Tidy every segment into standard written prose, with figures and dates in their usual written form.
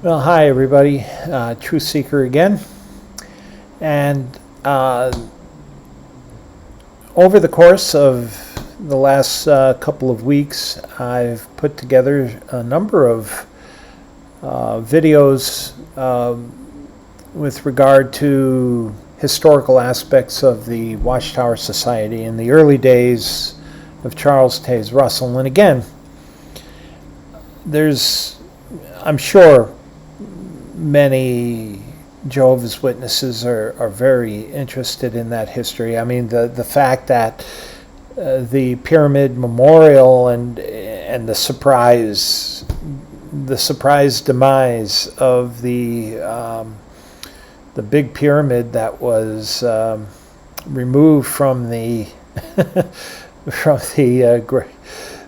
Well, hi everybody, Truth Seeker again. And over the course of the last couple of weeks, I've put together a number of videos with regard to historical aspects of the Watchtower Society in the early days of Charles Taze Russell. And again, I'm sure many Jehovah's Witnesses are very interested in that history. I mean, the fact that the Pyramid Memorial and the surprise demise of the big pyramid that was removed from the from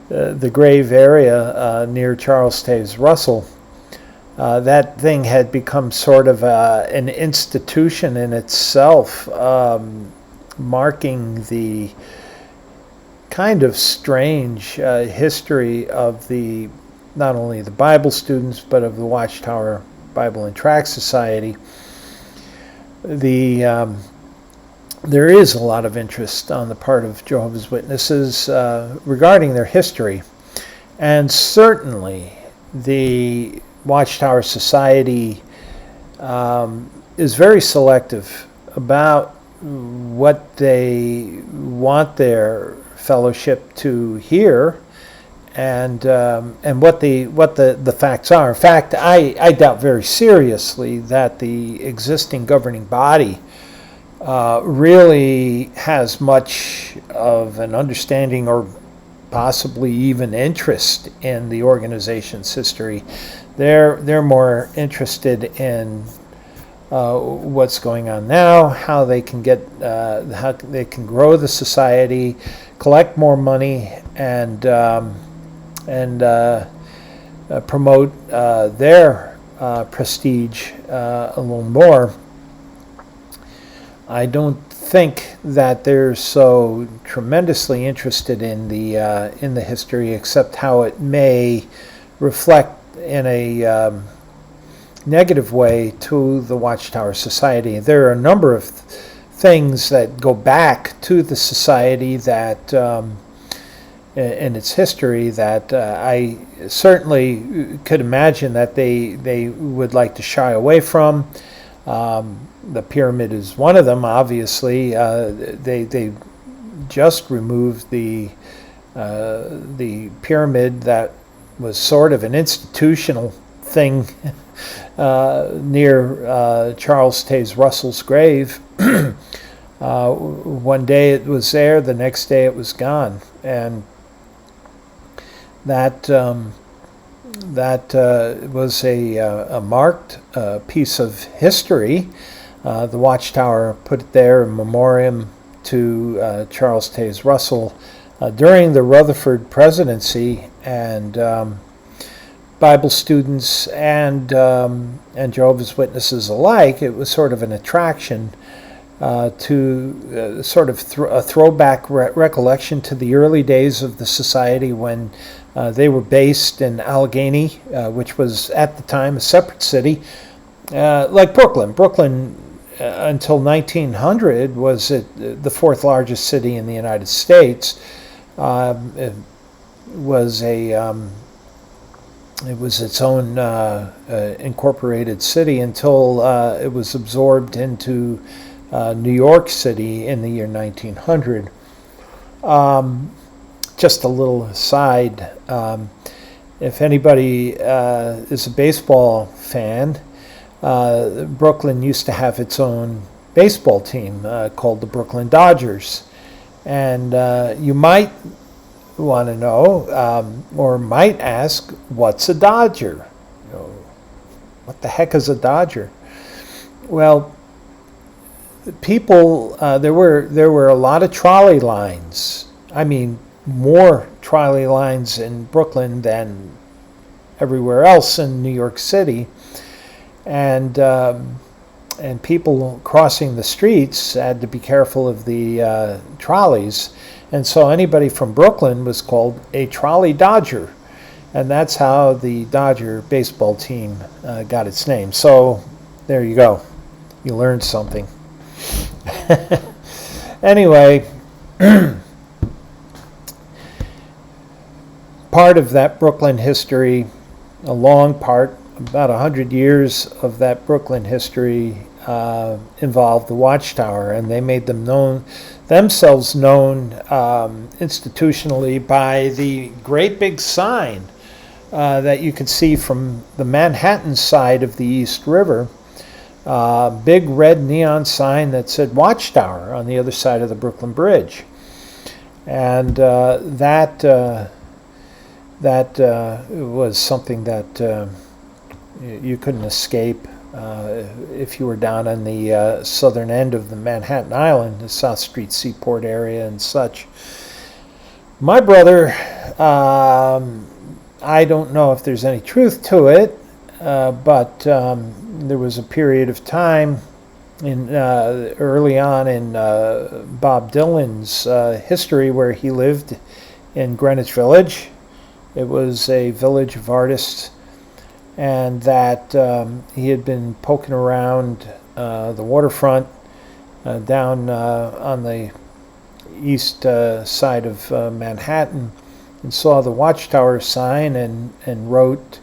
the grave area near Charles Taze Russell. That thing had become sort of an institution in itself, marking the kind of strange history of not only the Bible students, but of the Watchtower Bible and Tract Society. There is a lot of interest on the part of Jehovah's Witnesses regarding their history, and certainly the Watchtower Society is very selective about what they want their fellowship to hear, and what the facts are. In fact, I doubt very seriously that the existing governing body really has much of an understanding or possibly even interest in the organization's history. They're more interested in what's going on now, how they can grow the society, collect more money, and promote their prestige a little more. I don't think that they're so tremendously interested in the history, except how it may reflect in a negative way to the Watchtower Society. There are a number of things that go back to the society that in its history that I certainly could imagine that they would like to shy away from. The pyramid is one of them, obviously. They just removed the pyramid that was sort of an institutional thing near Charles Taze Russell's grave. One day it was there, the next day it was gone, and that was a marked piece of history. The Watchtower put it there in memoriam to Charles Taze Russell during the Rutherford presidency, and Bible students and Jehovah's Witnesses alike, it was sort of an attraction to sort of a throwback recollection to the early days of the society when they were based in Allegheny, which was at the time a separate city, like Brooklyn. Brooklyn, until 1900, was the fourth largest city in the United States. It was its own incorporated city until it was absorbed into New York City in the year 1900. Just a little aside, if anybody is a baseball fan, Brooklyn used to have its own baseball team called the Brooklyn Dodgers. And you might want to know, or might ask, what's a Dodger? What the heck is a Dodger? Well, people, there were a lot of trolley lines. I mean, more trolley lines in Brooklyn than everywhere else in New York City, and people crossing the streets had to be careful of the trolleys, and so anybody from Brooklyn was called a trolley dodger. And that's how the Dodger baseball team got its name. So there you go. You learned something. Anyway, part of that Brooklyn history, a long part, about 100 years of that Brooklyn history involved the Watchtower, and they made themselves known institutionally by the great big sign that you can see from the Manhattan side of the East River. Big red neon sign that said Watchtower on the other side of the Brooklyn Bridge. And that was something that you couldn't escape if you were down on the southern end of the Manhattan Island, the South Street Seaport area and such. My brother, I don't know if there's any truth to it, but there was a period of time early on in Bob Dylan's history where he lived in Greenwich Village. It was a village of artists, and that he had been poking around the waterfront down on the east side of Manhattan, and saw the Watchtower sign and wrote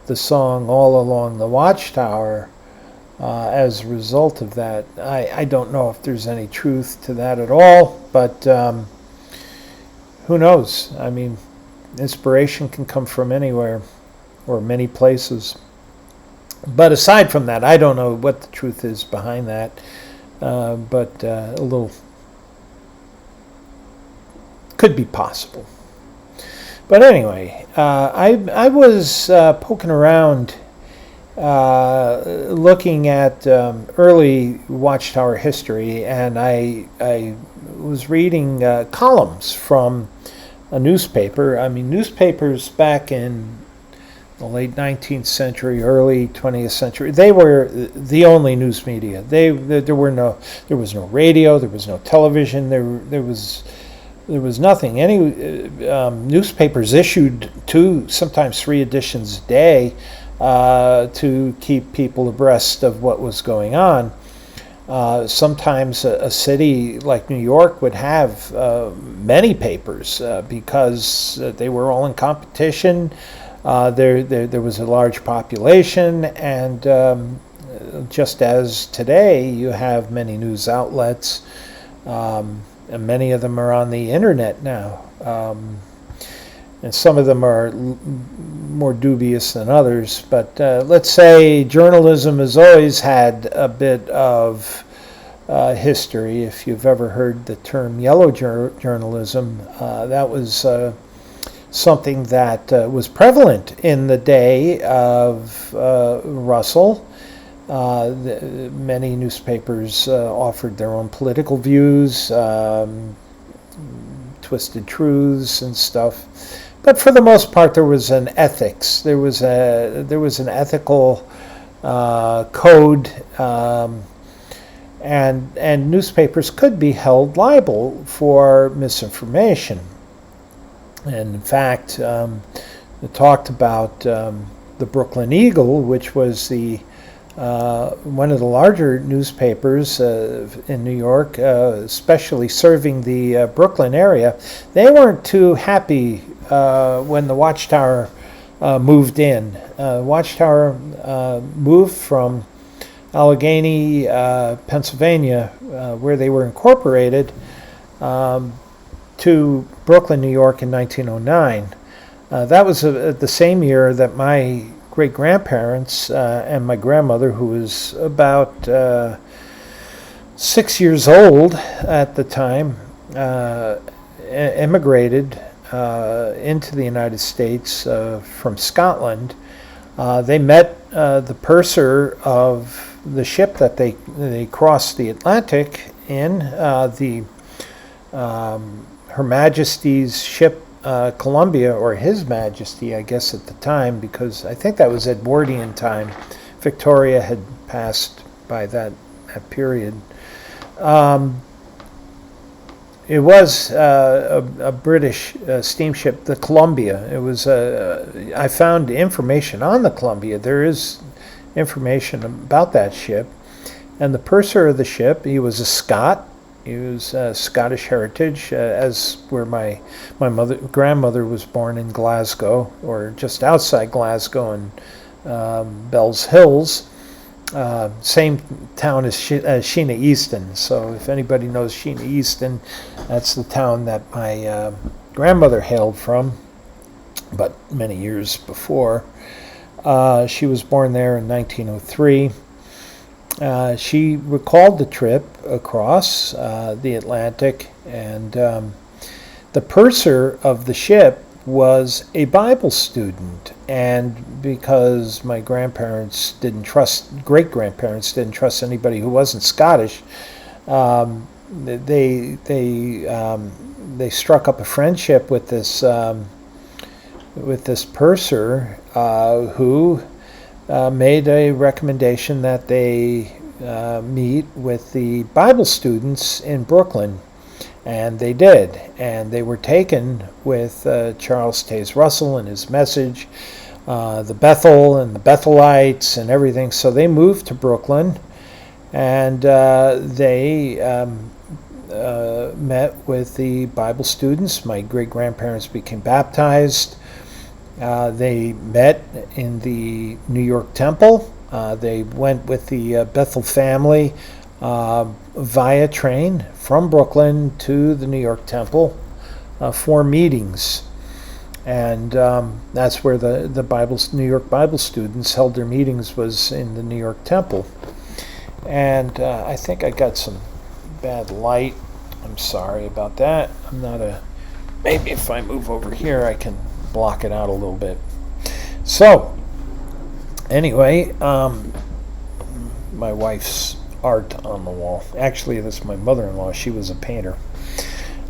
the song All Along the Watchtower as a result of that. I don't know if there's any truth to that at all, but who knows? I mean, inspiration can come from anywhere or many places. But aside from that, I don't know what the truth is behind that, but a little could be possible. But anyway, I was poking around looking at early Watchtower history, and I was reading columns from a newspaper. I mean, newspapers back in the late 19th century, early 20th century, they were the only news media. There was no radio, there was no television, there was nothing. Any newspapers issued 2, sometimes 3 editions a day to keep people abreast of what was going on. Sometimes a city like New York would have many papers because they were all in competition. There was a large population, and just as today you have many news outlets, and many of them are on the internet now, and some of them are more dubious than others. But let's say journalism has always had a bit of history. If you've ever heard the term yellow journalism, that was something that was prevalent in the day of Russell. Many newspapers offered their own political views, twisted truths and stuff. But for the most part, there was an ethics. There was an ethical code, and newspapers could be held liable for misinformation. And in fact, it talked about the Brooklyn Eagle, which was one of the larger newspapers in New York, especially serving the Brooklyn area. They weren't too happy when the Watchtower moved in. Watchtower moved from Allegheny, Pennsylvania, where they were incorporated, to Brooklyn, New York in 1909. That was the same year that my great-grandparents and my grandmother, who was about 6 years old at the time, immigrated into the United States from Scotland. They met the purser of the ship that they crossed the Atlantic in, Her Majesty's ship Columbia, or His Majesty, I guess at the time, because I think that was Edwardian time. Victoria had passed by that period. It was a British steamship, the Columbia. It was. I found information on the Columbia. There is information about that ship, and the purser of the ship. He was a Scot. He was Scottish heritage, as where my grandmother was born in Glasgow, or just outside Glasgow in Bells Hills. Same town as Sheena Easton. So if anybody knows Sheena Easton, that's the town that my grandmother hailed from, but many years before. She was born there in 1903. She recalled the trip across the Atlantic, and the purser of the ship was a Bible student, and because my great-grandparents didn't trust anybody who wasn't Scottish, they struck up a friendship with this purser who made a recommendation that they meet with the Bible students in Brooklyn. And they did, and they were taken with Charles Taze Russell and his message, the Bethel and the Bethelites and everything. So they moved to Brooklyn, and they met with the Bible students. My great-grandparents became baptized. They met in the New York Temple. They went with the Bethel family via train from Brooklyn to the New York Temple for meetings, and that's where the New York Bible students held their meetings, was in the New York Temple. And I think I got some bad light. I'm sorry about that. Maybe if I move over here I can block it out a little bit. So anyway, my wife's art on the wall. Actually, that's my mother-in-law. She was a painter.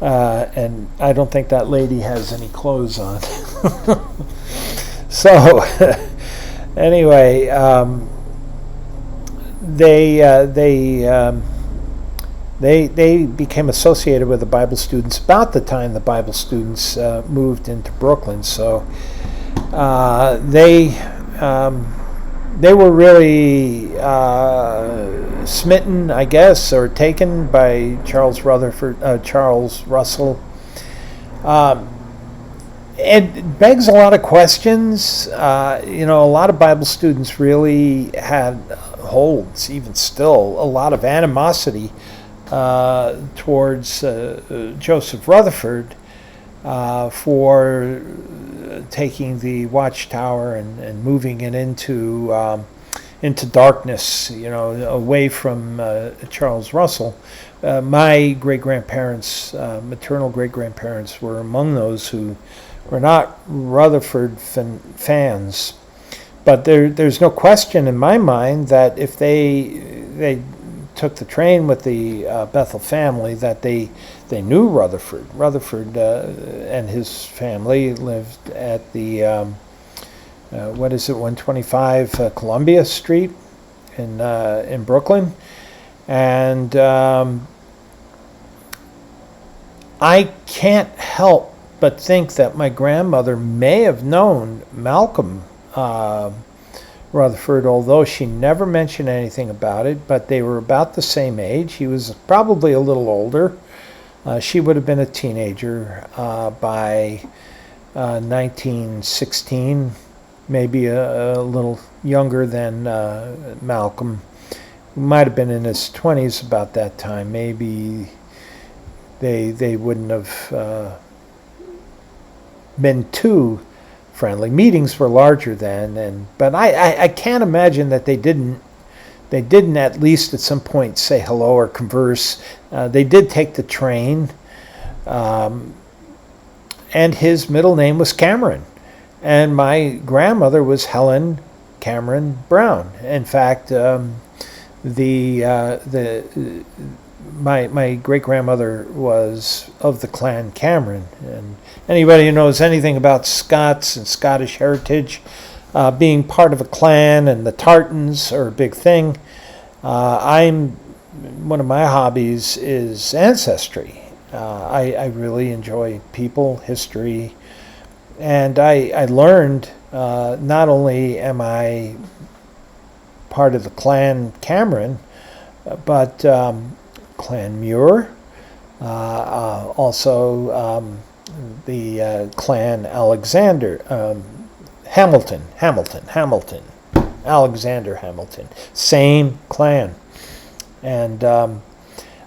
And I don't think that lady has any clothes on. So, anyway, they became associated with the Bible students about the time the Bible students moved into Brooklyn. So, they were really smitten, I guess, or taken by Charles Russell. It begs a lot of questions. A lot of Bible students really holds, even still, a lot of animosity towards Joseph Rutherford for taking the Watchtower and moving it into darkness, away from Charles Russell. My great-grandparents, maternal great-grandparents, were among those who were not Rutherford fans. But there's no question in my mind that if they took the train with the Bethel family, that they knew Rutherford. Rutherford and his family lived at the 125 Columbia Street in Brooklyn, and I can't help but think that my grandmother may have known Malcolm Rutherford, although she never mentioned anything about it. But they were about the same age. He was probably a little older. She would have been a teenager by 1916, maybe a little younger than Malcolm. He might have been in his 20s about that time. Maybe they wouldn't have been too friendly. Meetings were larger then, but I can't imagine that they didn't at least at some point say hello or converse. They did take the train, and his middle name was Cameron, and my grandmother was Helen Cameron Brown. In fact, my great-grandmother was of the clan Cameron, and anybody who knows anything about Scots and Scottish heritage, being part of a clan, and the tartans are a big thing. One of my hobbies is ancestry, I really enjoy people, history, and I learned not only am I part of the Clan Cameron, but Clan Muir, also the Clan Alexander, Hamilton, Alexander Hamilton, same clan. And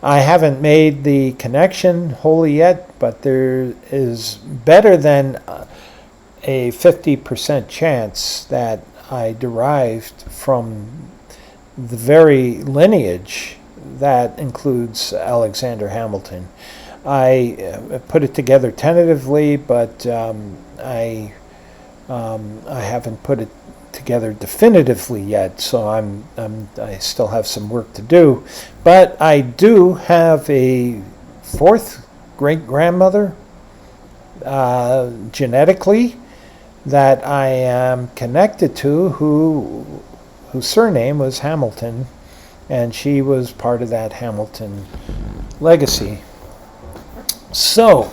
I haven't made the connection wholly yet, but there is better than a 50% chance that I derived from the very lineage that includes Alexander Hamilton. I put it together tentatively, but I haven't put it together definitively yet, so I still have some work to do. But I do have a fourth great-grandmother genetically that I am connected to, whose surname was Hamilton, and she was part of that Hamilton legacy. So,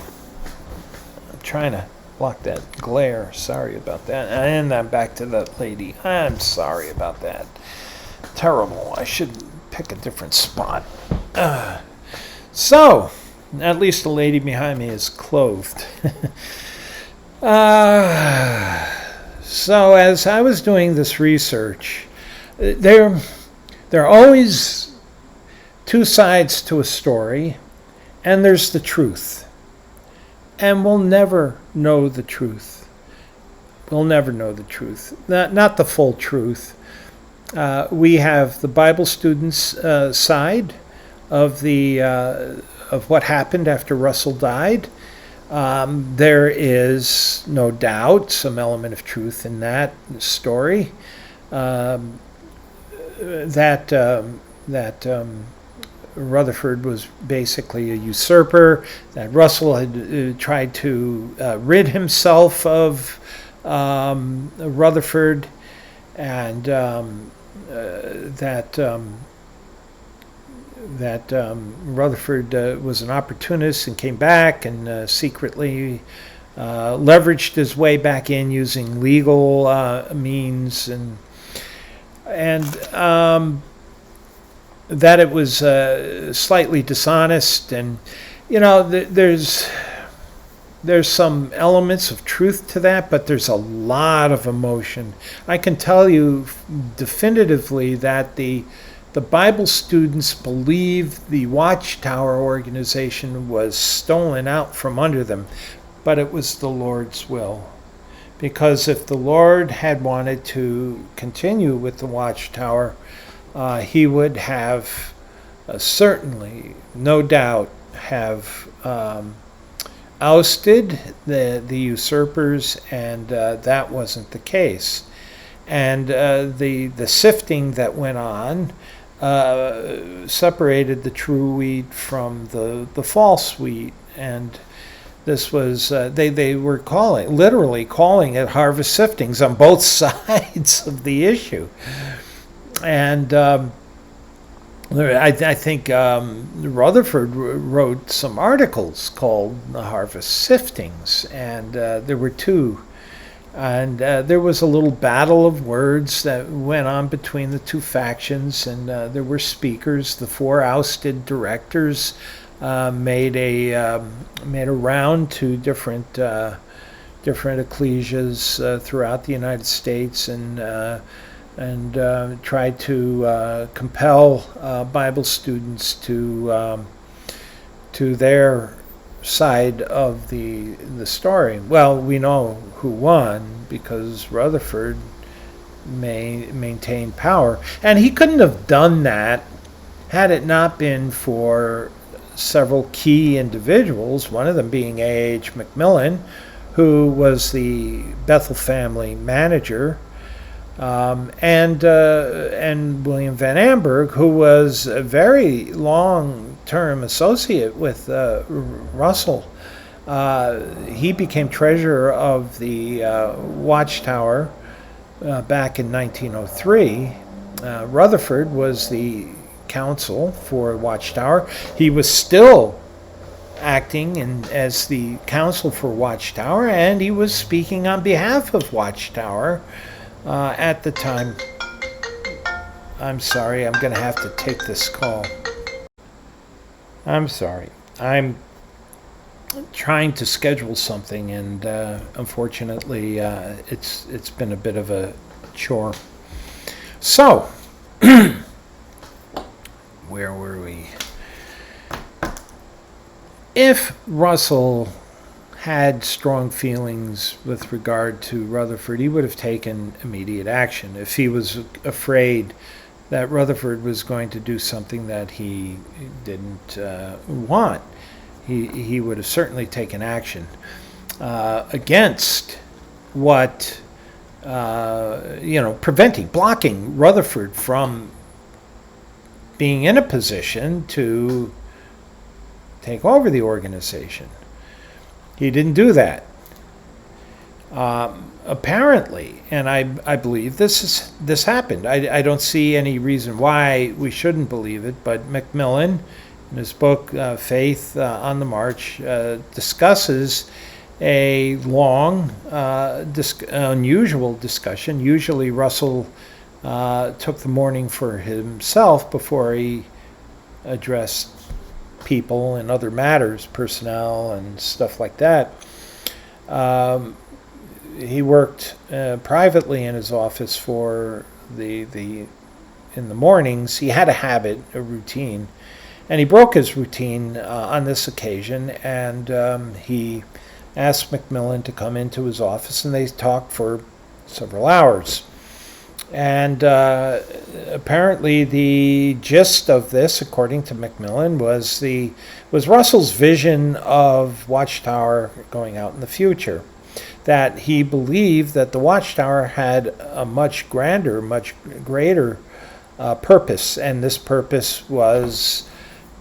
I'm trying to block that glare. Sorry about that. And I'm back to that lady. I'm sorry about that. Terrible. I should pick a different spot. So, at least the lady behind me is clothed. So, as I was doing this research, there are always two sides to a story, and there's the truth. And we'll never know the truth. We'll never know the truth. Not the full truth. We have the Bible students' side of of what happened after Russell died. There is no doubt some element of truth in that story. That Rutherford was basically a usurper, that Russell had tried to rid himself of Rutherford, and that Rutherford was an opportunist and came back and secretly leveraged his way back in using legal means, and that it was slightly dishonest, and there's some elements of truth to that, but there's a lot of emotion. I can tell you definitively that the Bible students believe the Watchtower organization was stolen out from under them, but it was the Lord's will. Because if the Lord had wanted to continue with the Watchtower, he would have certainly, no doubt, have ousted the usurpers, and that wasn't the case. And the sifting that went on separated the true wheat from the false wheat, and this was they were literally calling it harvest siftings on both sides of the issue. And I think Rutherford wrote some articles called The Harvest Siftings, and there were two. And there was a little battle of words that went on between the two factions, and there were speakers. The four ousted directors made a round to different ecclesias throughout the United States, and tried to compel Bible students to their side of the story. Well, we know who won because Rutherford maintained power, and he couldn't have done that had it not been for several key individuals, one of them being A.H. Macmillan, who was the Bethel family manager, and William Van Amberg, who was a very long-term associate with Russell. He became treasurer of the Watchtower back in 1903. Rutherford was the counsel for Watchtower. He was still acting as the counsel for Watchtower, and he was speaking on behalf of Watchtower at the time. I'm sorry, I'm going to have to take this call. I'm sorry. I'm trying to schedule something, and unfortunately, it's been a bit of a chore. So, where were we? If Russell had strong feelings with regard to Rutherford, he would have taken immediate action. If he was afraid that Rutherford was going to do something that he didn't want, he would have certainly taken action against what, blocking Rutherford from being in a position to take over the organization. He didn't do that. Apparently, and I believe this happened. I don't see any reason why we shouldn't believe it, but Macmillan, in his book Faith on the March, discusses a long, unusual discussion. Usually Russell took the morning for himself before he addressed people and other matters, personnel and stuff like that. He worked privately in his office for in the mornings. He had a habit, a routine, and he broke his routine on this occasion, and he asked Macmillan to come into his office, and they talked for several hours. And apparently the gist of this, according to Macmillan, was Russell's vision of Watchtower going out in the future. That he believed that the Watchtower had a much grander, much greater purpose, and this purpose was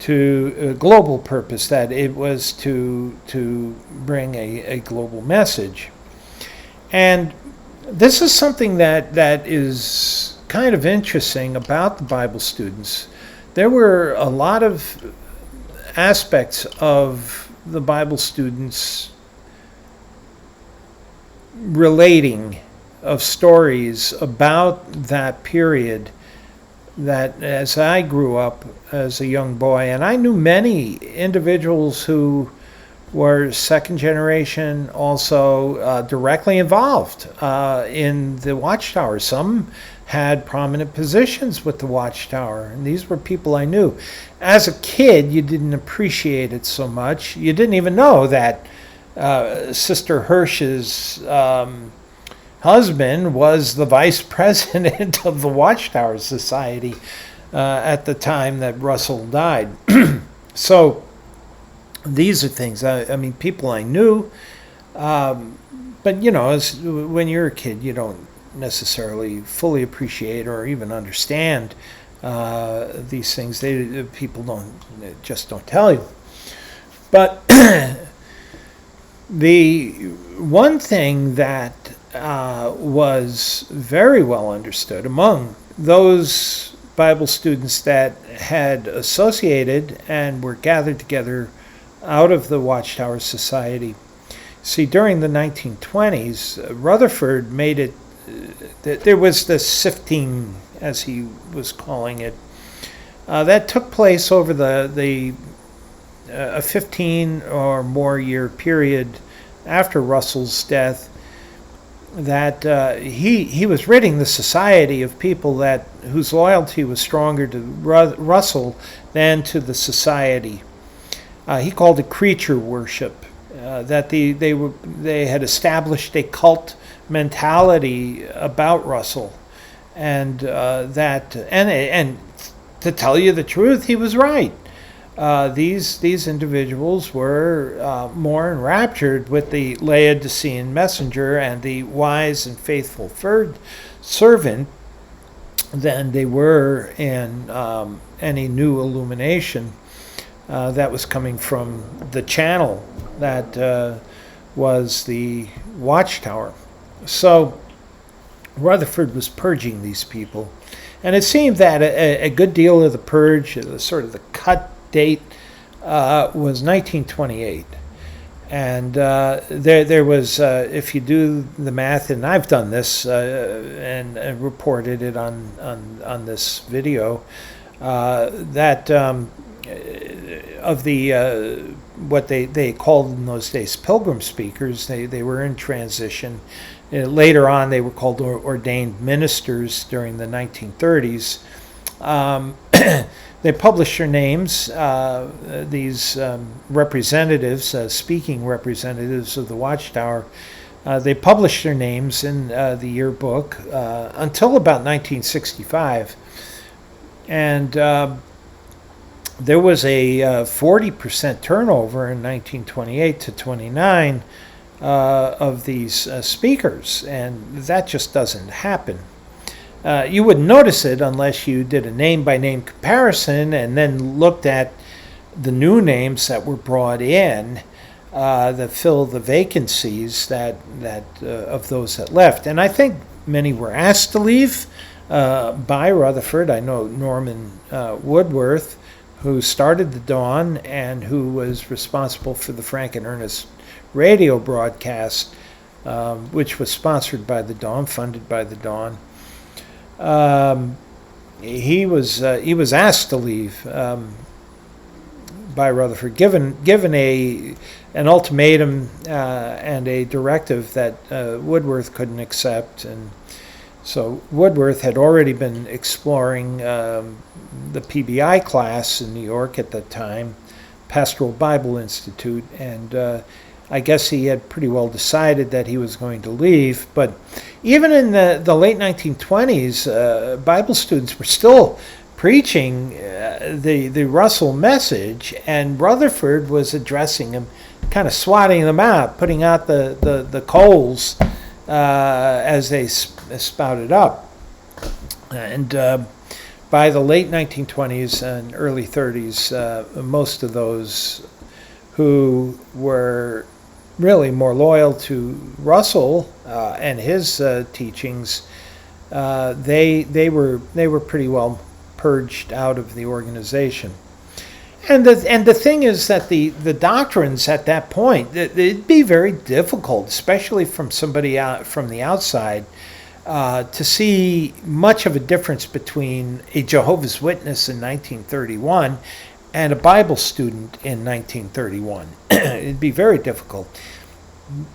a global purpose, that it was to bring a global message. And this is something that is kind of interesting about the Bible students. There were a lot of aspects of the Bible students relating of stories about that period that, as I grew up as a young boy, and I knew many individuals who were second generation, also directly involved in the Watchtower. Some had prominent positions with the Watchtower, and these were people I knew. As a kid, you didn't appreciate it so much. You didn't even know that Sister Hirsch's husband was the vice president of the Watchtower Society at the time that Russell died. So these are things, people I knew, but when you're a kid, you don't necessarily fully appreciate or even understand these things. People just don't tell you. But the one thing that was very well understood among those Bible students that had associated and were gathered together out of the Watchtower Society. See, during the 1920s, Rutherford made it, there was this sifting, as he was calling it, that took place over a 15 or more year period after Russell's death, that he was ridding the society of people whose loyalty was stronger to Russell than to the society. He called it creature worship. That they had established a cult mentality about Russell, and and to tell you the truth, he was right. These individuals were more enraptured with the Laodicean messenger and the wise and faithful servant than they were in any new illumination that was coming from the channel that was the Watchtower. So Rutherford was purging these people, and it seemed that a good deal of the purge, sort of the cut date was 1928. And there was, if you do the math, and I've done this and reported it on this video, that of the what they called in those days pilgrim speakers, they were in transition. Later on, they were called ordained ministers during the 1930s. They published their names, these representatives, speaking representatives of the Watchtower. They published their names in the yearbook until about 1965. And there was a 40% turnover in 1928 to 29 of these speakers, and that just doesn't happen. You wouldn't notice it unless you did a name-by-name comparison and then looked at the new names that were brought in that fill the vacancies that of those that left. And I think many were asked to leave by Rutherford. I know Norman Woodworth, who started the Dawn and who was responsible for the Frank and Ernest radio broadcast, which was sponsored by the Dawn, funded by the Dawn. He was asked to leave by Rutherford, given an ultimatum and a directive that Woodworth couldn't accept, and so Woodworth had already been exploring the PBI class in New York at the time, Pastoral Bible Institute, and I guess he had pretty well decided that he was going to leave. But even in the late 1920s, Bible students were still preaching the Russell message, and Rutherford was addressing them, kind of swatting them out, putting out the coals as they spouted up. And by the late 1920s and early 30s, most of those who were really more loyal to Russell and his teachings, they were pretty well purged out of the organization. And the thing is that the doctrines at that point, it'd be very difficult, especially from somebody from the outside, to see much of a difference between a Jehovah's Witness in 1931 and a Bible student in 1931. It'd be very difficult.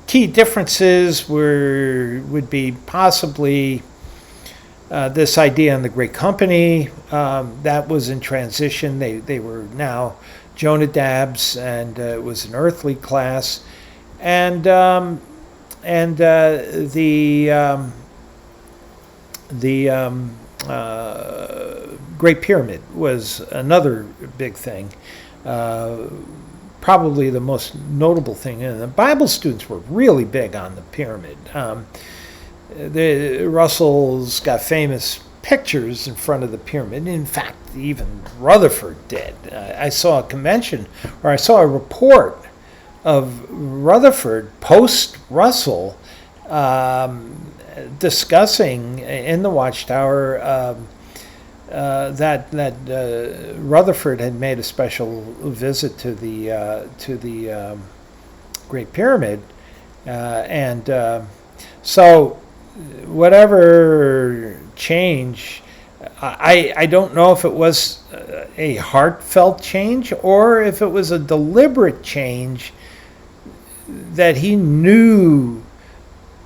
Key differences would be possibly this idea in the Great Company that was in transition. They were now Jonadabs, and it was an earthly class, and the Great Pyramid was another big thing, probably the most notable thing. And the Bible students were really big on the pyramid. Russell's got famous pictures in front of the pyramid. In fact, even Rutherford did. I saw a convention, or I saw a report of Rutherford post-Russell discussing in the Watchtower that Rutherford had made a special visit to the Great Pyramid, and so whatever change, I don't know if it was a heartfelt change or if it was a deliberate change that he knew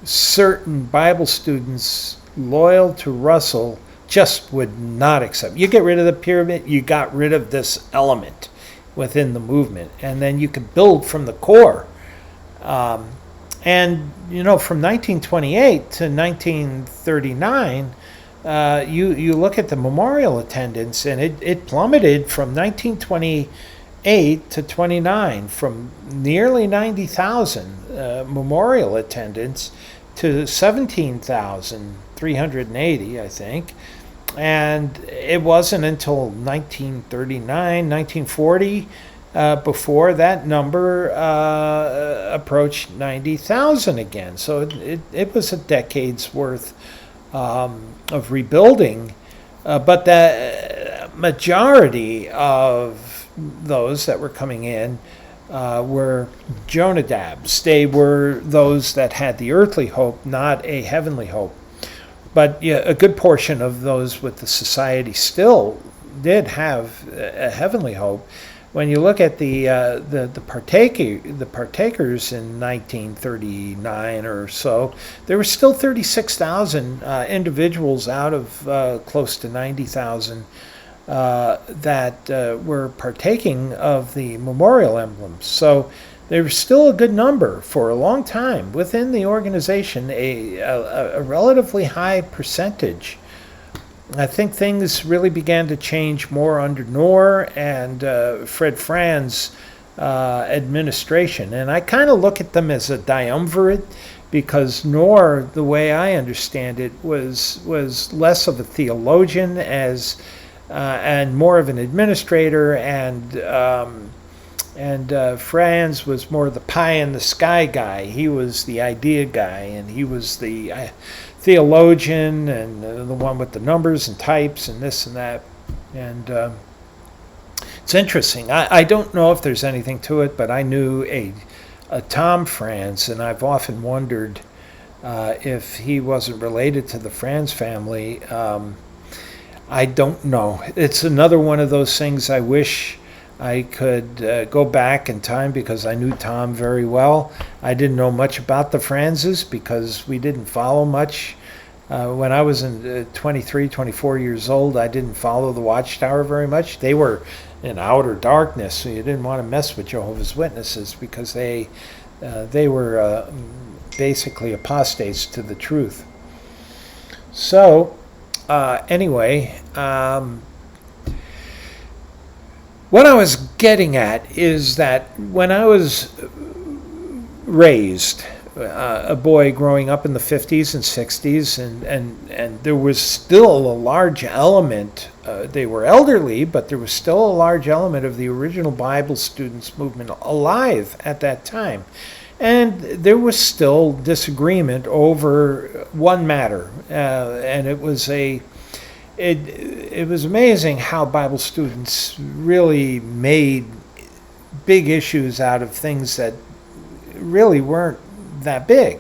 certain Bible students loyal to Russell just would not accept. You get rid of the pyramid, you got rid of this element within the movement, and then you could build from the core. And from 1928 to 1939, you look at the memorial attendance, and it plummeted from 1928 to 29, from nearly 90,000 memorial attendance to 17,380, I think. And it wasn't until 1939, 1940, before that number approached 90,000 again. So it was a decade's worth of rebuilding. But the majority of those that were coming in were Jonadabs. They were those that had the earthly hope, not a heavenly hope. But yeah, a good portion of those with the society still did have a heavenly hope. When you look at the partakers in 1939 or so, there were still 36,000 individuals out of close to 90,000 that were partaking of the memorial emblems. So there was still a good number for a long time within the organization, a relatively high percentage. I think things really began to change more under Knorr and Fred Fran's administration. And I kind of look at them as a triumvirate, because Knorr, the way I understand it, was less of a theologian and more of an administrator, and Franz was more the pie in the sky guy. He was the idea guy, and he was the theologian and the one with the numbers and types and this and that. And it's interesting. I don't know if there's anything to it, but I knew a Tom Franz, and I've often wondered if he wasn't related to the Franz family. I don't know. It's another one of those things I wish I could go back in time, because I knew Tom very well. I didn't know much about the Franzes because we didn't follow much. When I was 23, 24 years old, I didn't follow the Watchtower very much. They were in outer darkness, so you didn't want to mess with Jehovah's Witnesses, because they were basically apostates to the truth. So, anyway, what I was getting at is that when I was raised, a boy growing up in the 50s and 60s, and there was still a large element, they were elderly, but there was still a large element of the original Bible students movement alive at that time. And there was still disagreement over one matter, and it was amazing how Bible students really made big issues out of things that really weren't that big.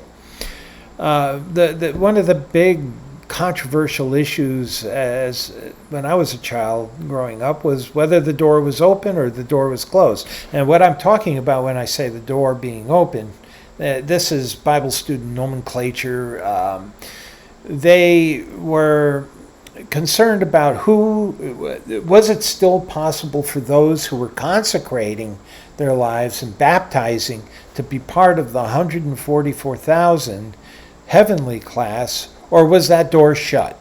One of the big controversial issues when I was a child growing up was whether the door was open or the door was closed. And what I'm talking about when I say the door being open, this is Bible student nomenclature. They were concerned about was it still possible for those who were consecrating their lives and baptizing to be part of the 144,000 heavenly class, or was that door shut?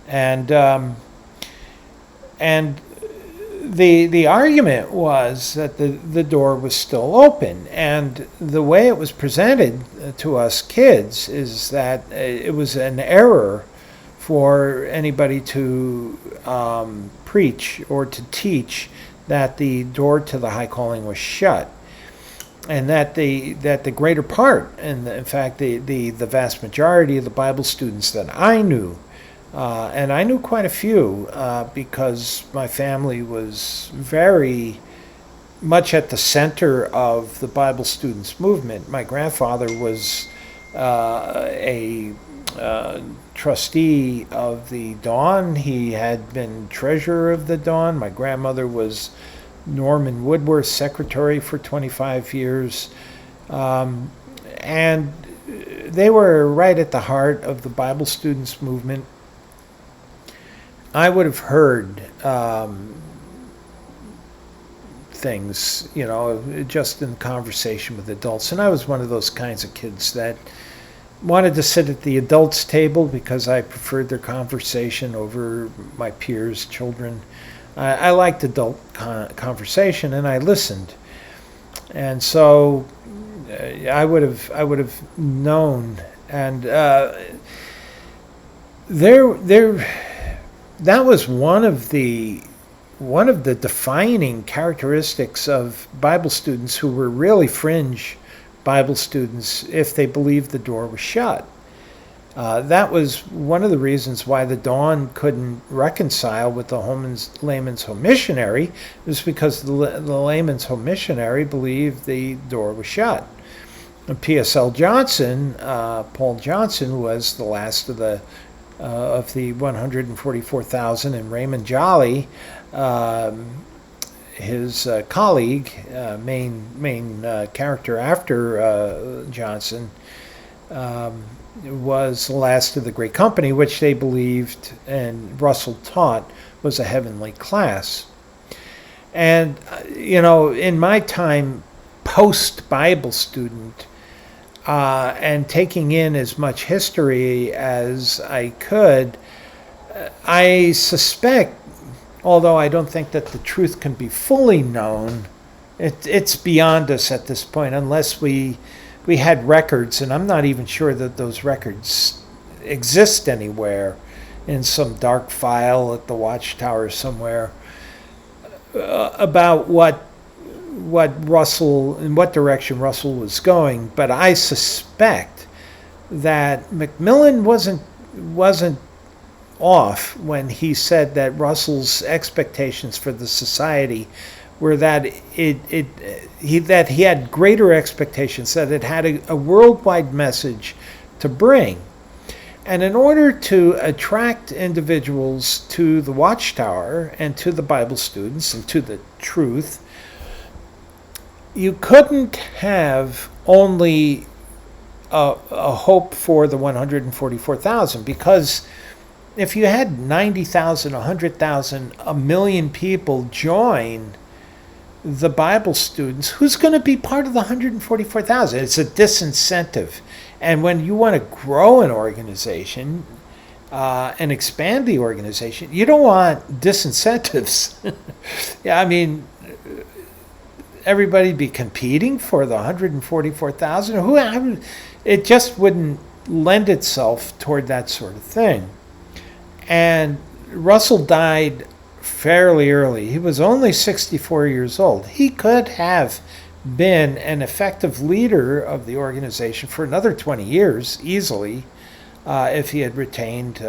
And the argument was that the door was still open, and the way it was presented to us kids is that it was an error for anybody to preach or to teach that the door to the high calling was shut, and that the greater part, and in fact the vast majority of the Bible students that I knew, and I knew quite a few because my family was very much at the center of the Bible students movement. My grandfather was a trustee of the Dawn. He had been treasurer of the Dawn. My grandmother was Norman Woodworth's secretary for 25 years. And they were right at the heart of the Bible students movement. I would have heard things, just in conversation with adults. And I was one of those kinds of kids that wanted to sit at the adults' table because I preferred their conversation over my peers' children. I liked adult conversation, and I listened. And so I would have known, and that was one of the defining characteristics of Bible students who were really fringe Bible students if they believed the door was shut. That was one of the reasons why the Dawn couldn't reconcile with the layman's home missionary. It was because the layman's home missionary believed the door was shut. And P.S.L. Johnson, Paul Johnson, was the last of the 144,000, and Raymond Jolly, his colleague, main character after Johnson, was the last of the great company, which they believed and Russell taught was a heavenly class. And, in my time post-Bible student, and taking in as much history as I could, I suspect, although I don't think that the truth can be fully known, it's beyond us at this point, unless we had records, and I'm not even sure that those records exist anywhere in some dark file at the Watchtower somewhere, about what Russell, in what direction Russell was going. But I suspect that Macmillan wasn't off when he said that Russell's expectations for the society were that he had greater expectations, that it had a worldwide message to bring. And in order to attract individuals to the Watchtower and to the Bible students and to the truth, you couldn't have only a hope for the 144,000, because if you had 90,000, 100,000, a million people join the Bible students, who's going to be part of the 144,000? It's a disincentive. And when you want to grow an organization and expand the organization, you don't want disincentives. Yeah, I mean, everybody be competing for the 144,000. It just wouldn't lend itself toward that sort of thing. And Russell died fairly early. He was only 64 years old. He could have been an effective leader of the organization for another 20 years easily, if he had retained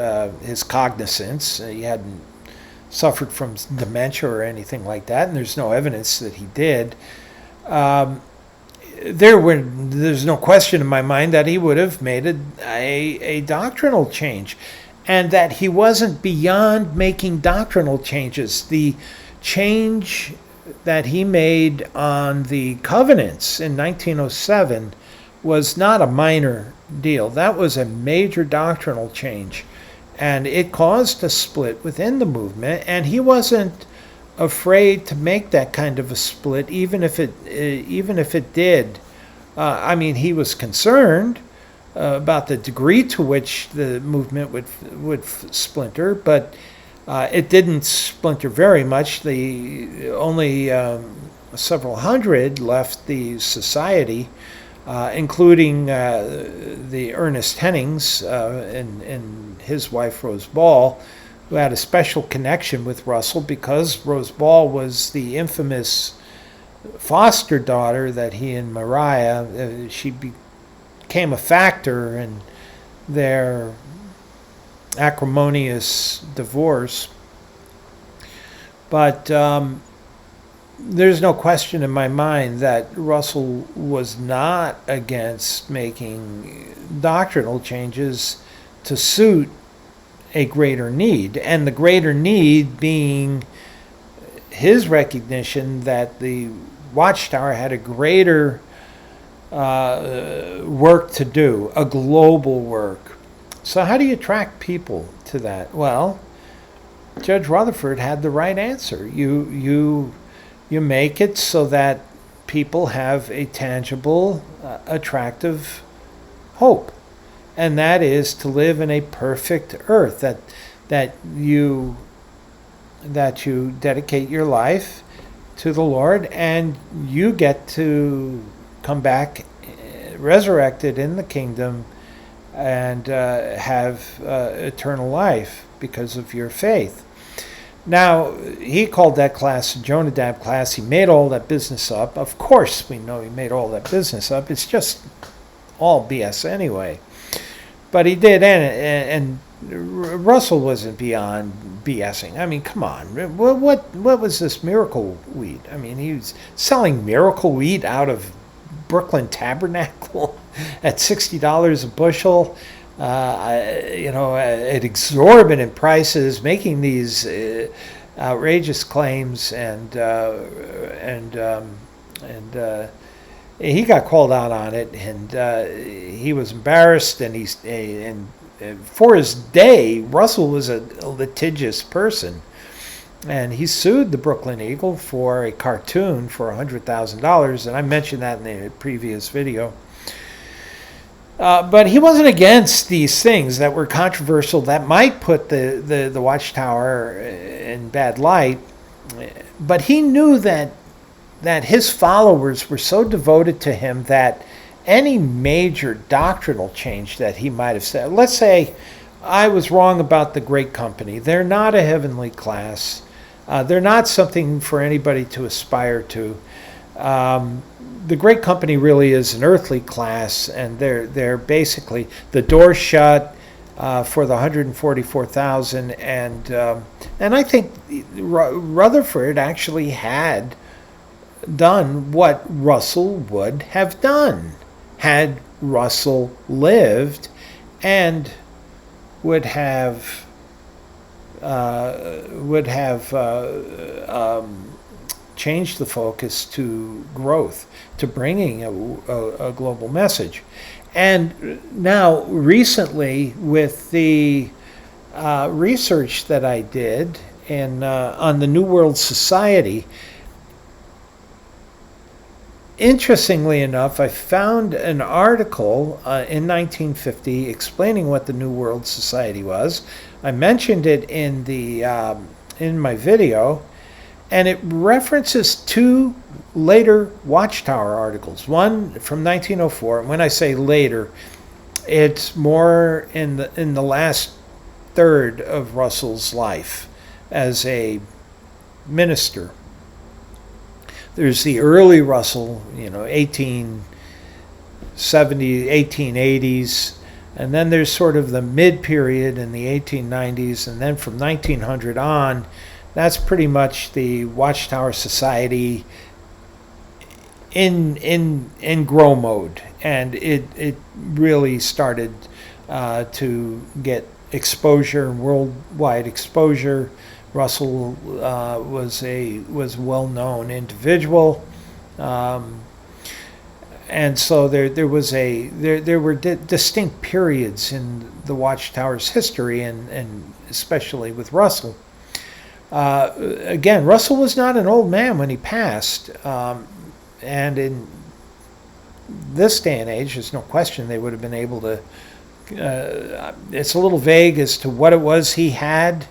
his cognizance. He hadn't suffered from dementia or anything like that, and there's no evidence that he did. There's no question in my mind that he would have made a doctrinal change, and that he wasn't beyond making doctrinal changes. The change that he made on the covenants in 1907 was not a minor deal. That was a major doctrinal change, and it caused a split within the movement, and he wasn't afraid to make that kind of a split, even if it did. I mean, he was concerned about the degree to which the movement would splinter, but it didn't splinter very much. Only several hundred left the society, including the Ernest Hennings and his wife Rose Ball, who had a special connection with Russell because Rose Ball was the infamous foster daughter that he and Maria, she became a factor in their acrimonious divorce. But there's no question in my mind that Russell was not against making doctrinal changes to suit a greater need, and the greater need being his recognition that the Watchtower had a greater work to do, a global work. So how do you attract people to that? Well, Judge Rutherford had the right answer. You make it so that people have a tangible, attractive hope, and that is to live in a perfect earth. That you dedicate your life to the Lord, and you get to come back resurrected in the kingdom and have eternal life because of your faith. Now, he called that class a Jonadab class. He made all that business up. Of course we know he made all that business up. It's just all BS anyway. But he did, and Russell wasn't beyond BSing. I mean, come on. What was this miracle wheat? I mean, he was selling miracle wheat out of Brooklyn Tabernacle at $60 a bushel, at exorbitant prices, making these outrageous claims, and he got called out on it, and he was embarrassed, and for his day, Russell was a litigious person, and he sued the Brooklyn Eagle for a cartoon for $100,000, and I mentioned that in the previous video. But he wasn't against these things that were controversial, that might put the Watchtower in bad light, but he knew that his followers were so devoted to him that any major doctrinal change that he might have said, let's say I was wrong about the great company. They're not a heavenly class. They're not something for anybody to aspire to. The great company really is an earthly class, and they're basically the door shut for the 144,000, and I think Rutherford actually had done what Russell would have done had Russell lived, and would have changed the focus to growth, to bringing a global message. And now recently, with the research that I did on the New World Society, interestingly enough, I found an article in 1950 explaining what the New World Society was. I mentioned it in my video, and it references two later Watchtower articles. One from 1904, and when I say later, it's more in the last third of Russell's life as a minister. There's the early Russell, 1870s, 1880s, and then there's sort of the mid-period in the 1890s, and then from 1900 on, that's pretty much the Watchtower Society in grow mode, and it really started to get exposure, worldwide exposure. Russell was a well-known individual, and so there were distinct periods in the Watchtower's history, and especially with Russell. Again, Russell was not an old man when he passed, and in this day and age, there's no question they would have been able to. It's a little vague as to what it was he had.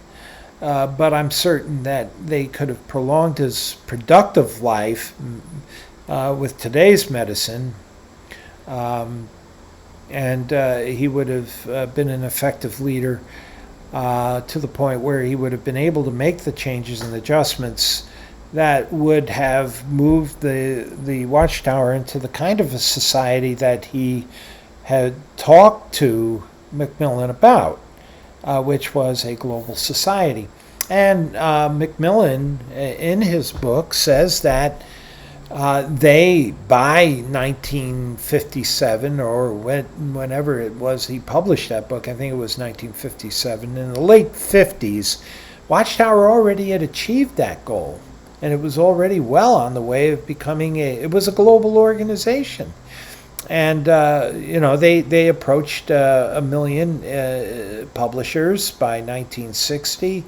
But I'm certain that they could have prolonged his productive life with today's medicine, and he would have been an effective leader to the point where he would have been able to make the changes and adjustments that would have moved the Watchtower into the kind of a society that he had talked to Macmillan about. Which was a global society. And Macmillan, in his book, says that they, by 1957, or whenever it was he published that book, I think it was 1957, in the late 50s, Watchtower already had achieved that goal. And it was already well on the way of becoming it was a global organization. And, they approached 1 million publishers by 1960.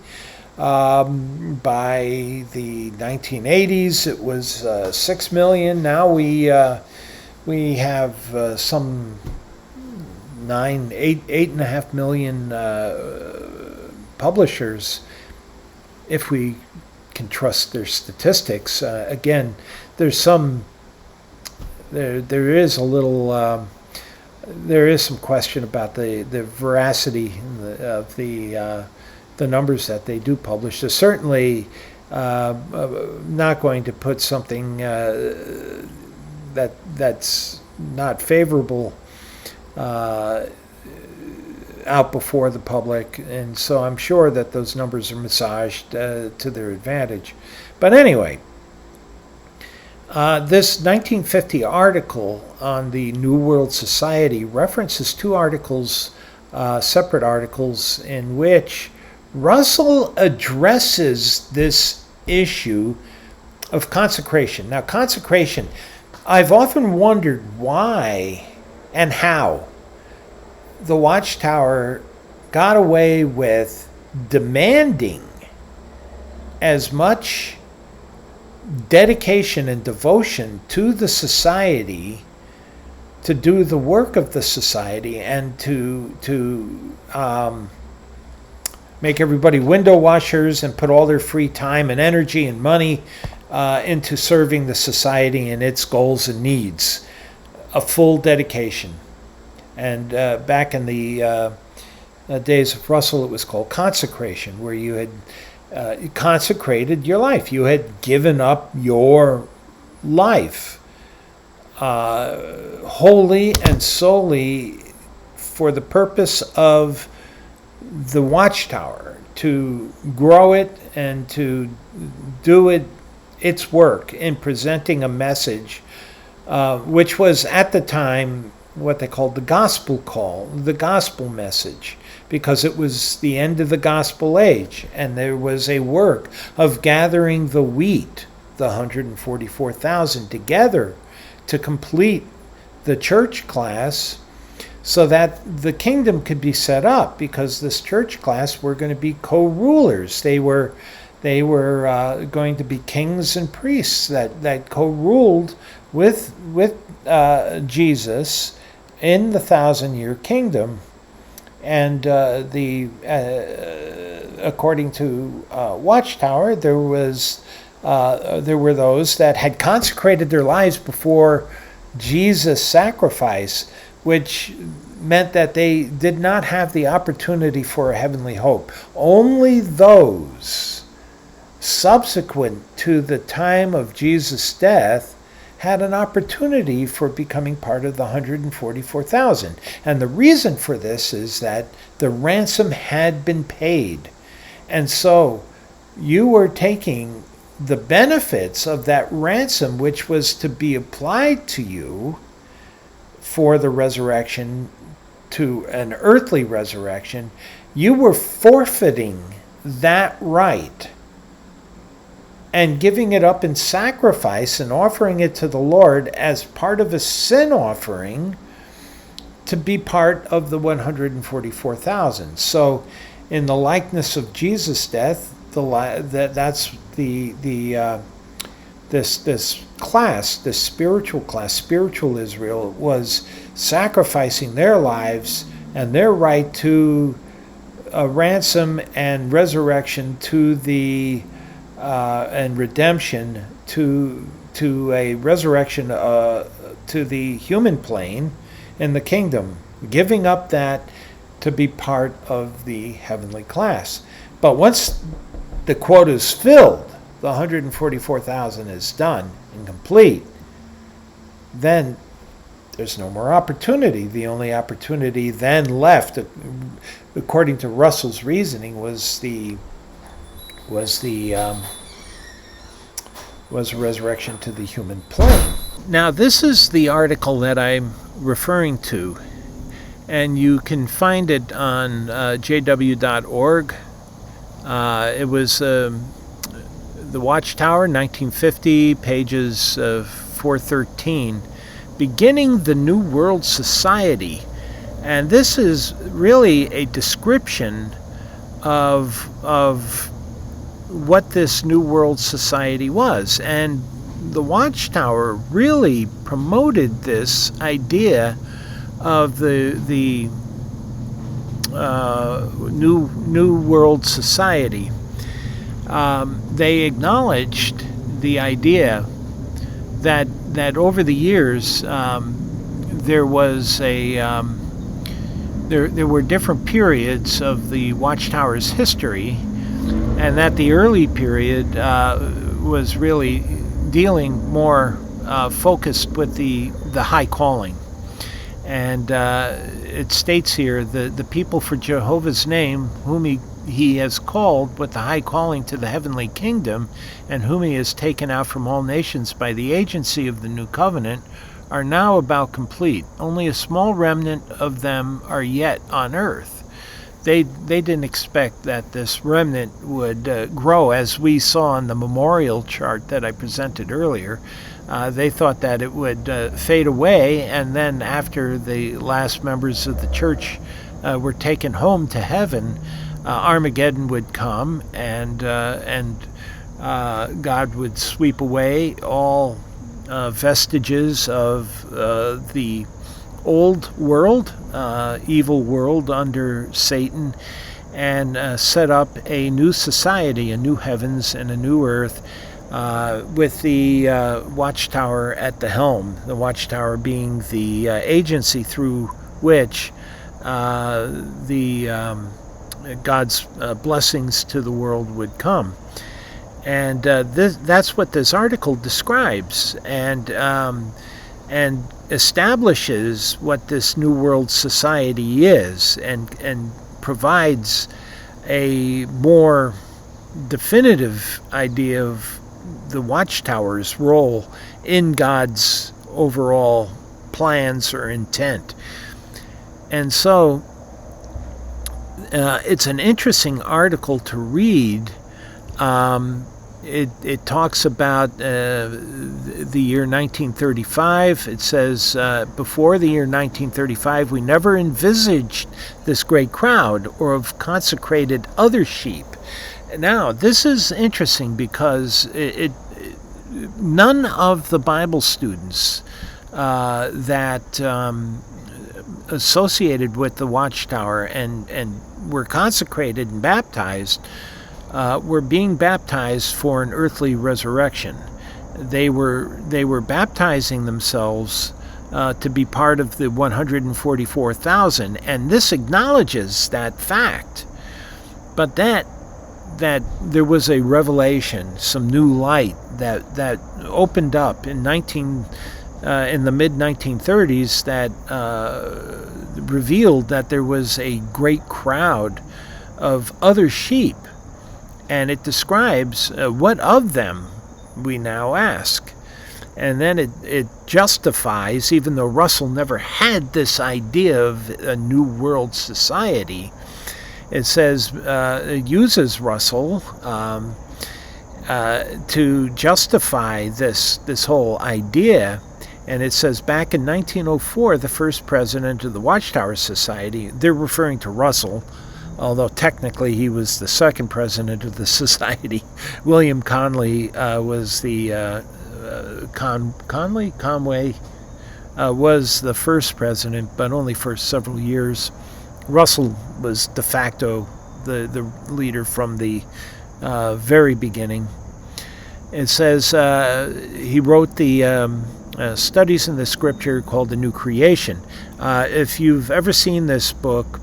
By the 1980s, it was 6 million. Now we have some 8.5 million publishers, if we can trust their statistics. Again, there's some. There is a little, there is some question about the veracity of the numbers that they do publish. They're certainly not going to put something that's not favorable out before the public, and so I'm sure that those numbers are massaged to their advantage. But anyway, this 1950 article on the New World Society references two articles, separate articles, in which Russell addresses this issue of consecration. Now, consecration, I've often wondered why and how the Watchtower got away with demanding as much dedication and devotion to the society, to do the work of the society, and to make everybody window washers and put all their free time and energy and money into serving the society and its goals and needs. A full dedication. And back in the days of Russell, it was called consecration, where you had consecrated your life. You had given up your life wholly and solely for the purpose of the Watchtower, to grow it and to do its work in presenting a message, which was at the time what they called the gospel call, the gospel message, because it was the end of the gospel age, and there was a work of gathering the wheat, the 144,000, together to complete the church class, so that the kingdom could be set up, because this church class were going to be co-rulers. They were going to be kings and priests that co-ruled with Jesus in the 1,000-year kingdom. And according to Watchtower, there were those that had consecrated their lives before Jesus' sacrifice, which meant that they did not have the opportunity for a heavenly hope. Only those subsequent to the time of Jesus' death had an opportunity for becoming part of the 144,000. And the reason for this is that the ransom had been paid. And so you were taking the benefits of that ransom, which was to be applied to you for the resurrection, to an earthly resurrection. You were forfeiting that right and giving it up in sacrifice and offering it to the Lord as part of a sin offering to be part of the 144,000. So in the likeness of Jesus' death, that's this class, this spiritual class, spiritual Israel, was sacrificing their lives and their right to a ransom and resurrection to the and redemption to a resurrection to the human plane in the kingdom, giving up that to be part of the heavenly class. But once the quota is filled, the 144,000 is done and complete, then there's no more opportunity. The only opportunity then left, according to Russell's reasoning, was a resurrection to the human plane. Now, this is the article that I'm referring to, and you can find it on jw.org. It was the Watchtower, 1950, pages 413, beginning the New World Society. And this is really a description of what this New World Society was. And the Watchtower really promoted this idea of the New World Society. They acknowledged the idea that over the years there was there were different periods of the Watchtower's history, and that the early period was really dealing more focused with the high calling. And it states here, the people for Jehovah's name, whom he has called with the high calling to the heavenly kingdom, and whom he has taken out from all nations by the agency of the new covenant, are now about complete. Only a small remnant of them are yet on earth. They didn't expect that this remnant would grow, as we saw in the memorial chart that I presented earlier. They thought that it would fade away, and then after the last members of the church were taken home to heaven, Armageddon would come, and God would sweep away all vestiges of the old world, evil world under Satan, and set up a new society, a new heavens and a new earth, with the Watchtower at the helm, the Watchtower being the agency through which God's blessings to the world would come. And that's what this article describes, and establishes what this New World Society is, and provides a more definitive idea of the Watchtower's role in God's overall plans or intent. And so it's an interesting article to read. It talks about the year 1935. It says, before the year 1935, we never envisaged this great crowd or have consecrated other sheep. Now, this is interesting because none of the Bible students that associated with the Watchtower and were consecrated and baptized were being baptized for an earthly resurrection. They were baptizing themselves to be part of the 144,000, and this acknowledges that fact. But that there was a revelation, some new light that opened up in the mid-1930s that revealed that there was a great crowd of other sheep. And it describes what of them, we now ask. And then it justifies, even though Russell never had this idea of a new world society, it says, it uses Russell to justify this whole idea. And it says, back in 1904, the first president of the Watchtower Society, they're referring to Russell, although technically he was the second president of the society. William Conway was the Conway was the first president, but only for several years. Russell was de facto the leader from the very beginning. It says he wrote the studies in the scripture called The New Creation. If you've ever seen this book,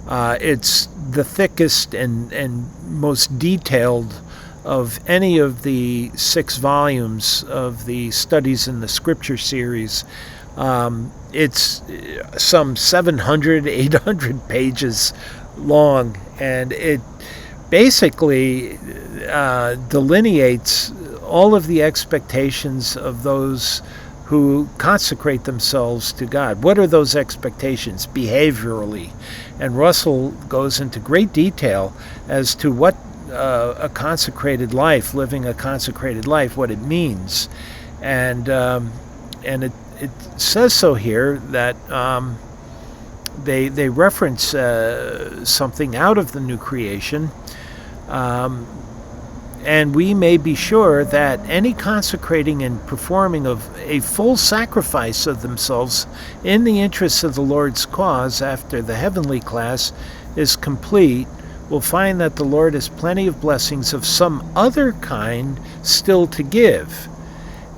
it's the thickest and most detailed of any of the 6 volumes of the Studies in the Scripture series. It's some 700, 800 pages long, and it basically delineates all of the expectations of those who consecrate themselves to God. What are those expectations behaviorally? And Russell goes into great detail as to what a consecrated life, living a consecrated life, what it means. And it says so here that they reference something out of the new creation, and we may be sure that any consecrating and performing of a full sacrifice of themselves in the interests of the Lord's cause after the heavenly class is complete will find that the Lord has plenty of blessings of some other kind still to give,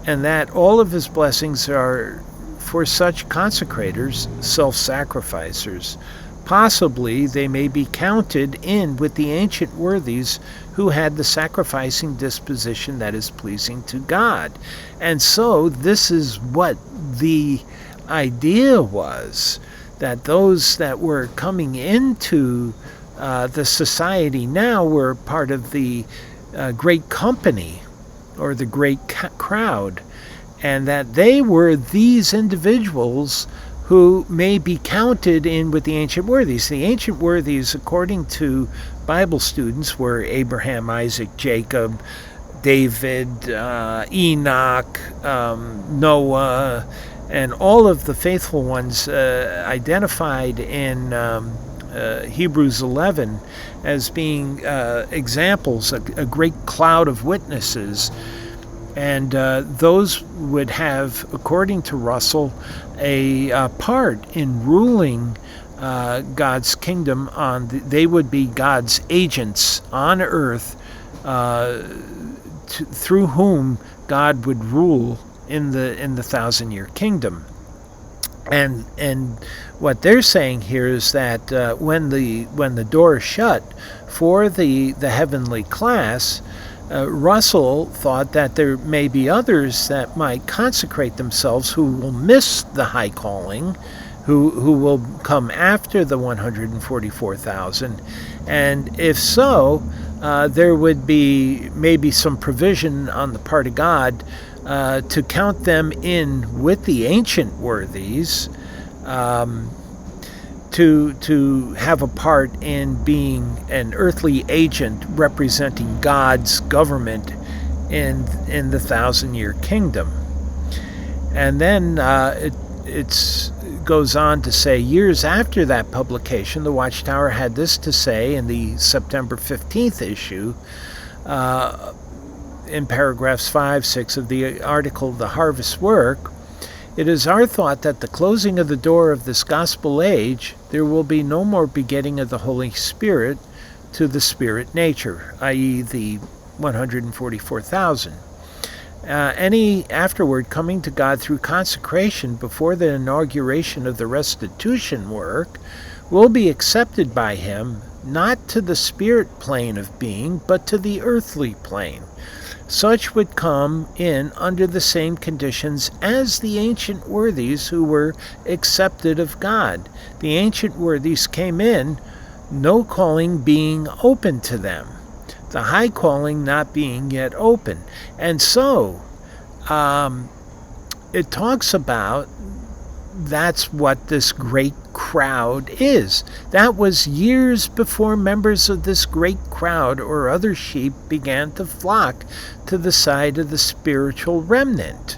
and that all of his blessings are for such consecrators, self-sacrificers. Possibly they may be counted in with the ancient worthies who had the sacrificing disposition that is pleasing to God. And so this is what the idea was that those that were coming into the society now were part of the great company or the great crowd, and that they were these individuals who may be counted in with the ancient worthies. The ancient worthies, according to Bible students, were Abraham, Isaac, Jacob, David, Enoch, Noah, and all of the faithful ones identified in Hebrews 11 as being examples, a great cloud of witnesses. And those would have, according to Russell, a part in ruling God's kingdom. They would be God's agents on earth, through whom God would rule in the 1,000-year kingdom. And what they're saying here is that when the door is shut for the heavenly class, Russell thought that there may be others that might consecrate themselves who will miss the high calling, who will come after the 144,000. And if so, there would be maybe some provision on the part of God to count them in with the ancient worthies, to have a part in being an earthly agent representing God's government in the 1,000-year kingdom. And then it goes on to say, years after that publication, the Watchtower had this to say in the September 15th issue, in paragraphs 5, 6 of the article, The Harvest Work. It is our thought that the closing of the door of this gospel age, there will be no more begetting of the Holy Spirit to the spirit nature, i.e. the 144,000. Any afterward coming to God through consecration before the inauguration of the restitution work will be accepted by him, not to the spirit plane of being, but to the earthly plane. Such would come in under the same conditions as the ancient worthies who were accepted of God. The ancient worthies came in, no calling being open to them, the high calling not being yet open. And so it talks about that's what this great crowd is. That was years before members of this great crowd or other sheep began to flock to the side of the spiritual remnant.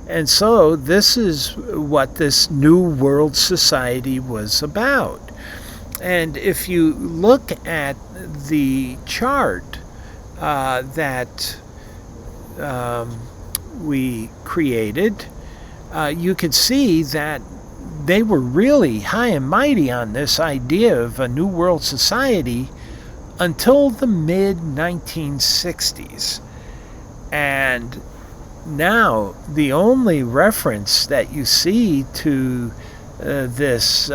And so this is what this New World Society was about. And if you look at the chart that we created, you could see that they were really high and mighty on this idea of a New World Society until the mid-1960s. And now the only reference that you see to this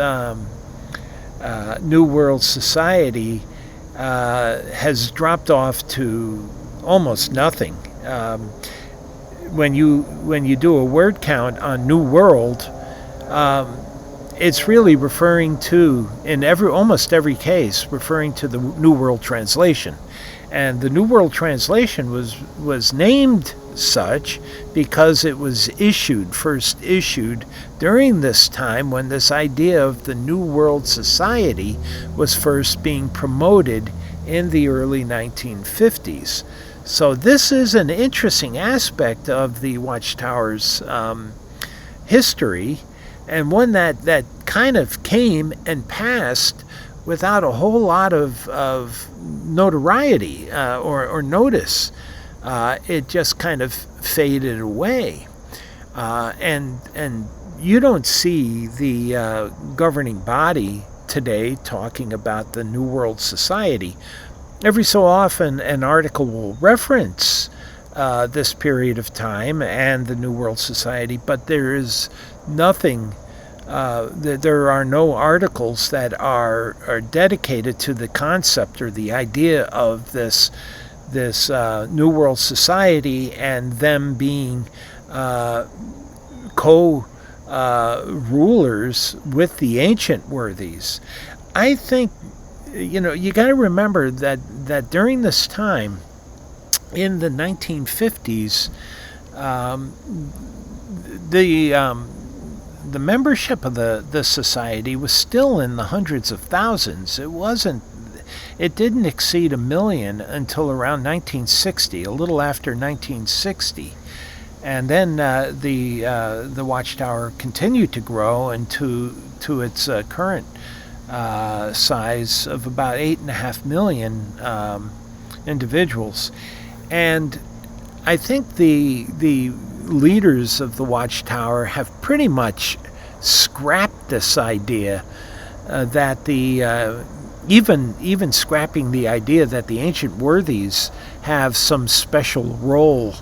New World Society has dropped off to almost nothing. When you do a word count on New World, it's really referring to, in almost every case, referring to the New World Translation. And the New World Translation was named such because it was first issued during this time when this idea of the New World Society was first being promoted in the early 1950s. So this is an interesting aspect of the Watchtower's history, and one that kind of came and passed without a whole lot of notoriety or notice. It just kind of faded away. And you don't see the governing body today talking about the New World Society. Every so often, an article will reference this period of time and the New World Society, but there is nothing, there are no articles that are dedicated to the concept or the idea of this New World Society and them being rulers with the ancient worthies. I think, you got to remember that during this time, in the 1950s, the membership of the society was still in the hundreds of thousands. It didn't exceed 1 million until around 1960, a little after 1960. And then the Watchtower continued to grow into its current size of about 8.5 million individuals. And I think the leaders of the Watchtower have pretty much scrapped this idea that even scrapping the idea that the ancient worthies have some special role